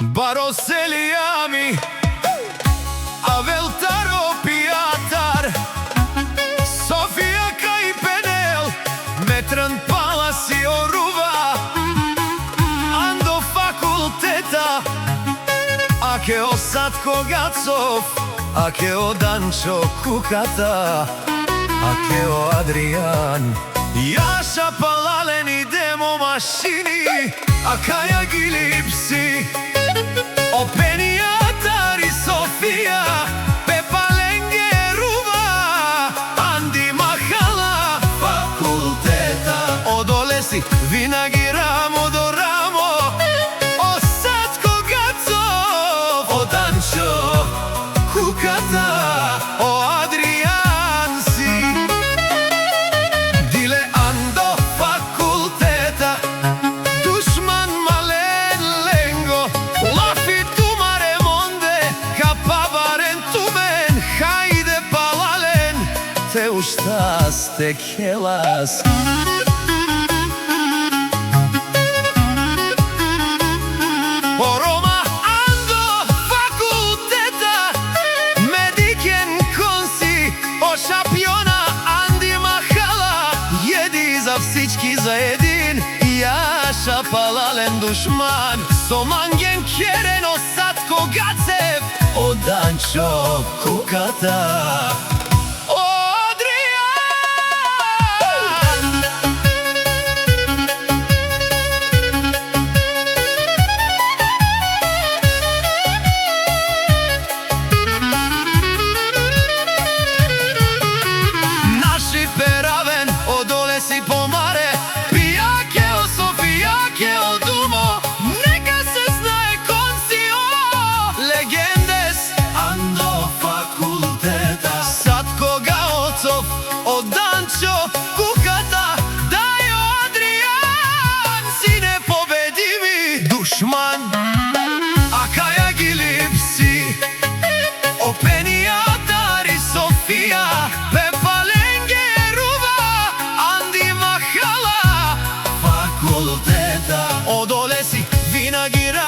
Baroseliami, Aveltaro Piatar, Sofia Caipenel, Metran Palacio Ruva, Ando fakulteta, Akeo Satko Gacov, Akeo Dančo Kukata, Akeo Adrian, Jaša Palalen, idemo mašini, Akaja Gilipsi, Openiatar i Sofia, Pepa Lengeruva, Andi Mahala, fakulteta. Od Olesi, Vinagiramo do Ramo, o Satko Gacov, o Dančo Kukata, o Adrian si, Dile Ando fakulteta, Dušman Malen Lengo, Lafi Tumare Monde, Kapabaren Tumen, Hajde Palalen, te u šta ste kelas. Oroma Ando fakulteta, Mediken Konsi, o šampiona Andi Mahala, jedi za всички za jedin, Jaša Palalen Dušman, Somangen Keren, o Satko Gacev, o Dančo Kukata, o Adrian. Naši Peraven, od Olesi Pomare, Pijakeo Sofijake od Dumo, neka se znaje Konsio, legendes Ando fakulteta, Satko Gaocov, od Dančo Kukata, Dajo Adrian, si nepobedivi Dušman, Akaja Gilipsi, Openiatar i Sofia, Pepa Lengeruva, Andi Mahala, fakulteta. Od Olesi, Vinagira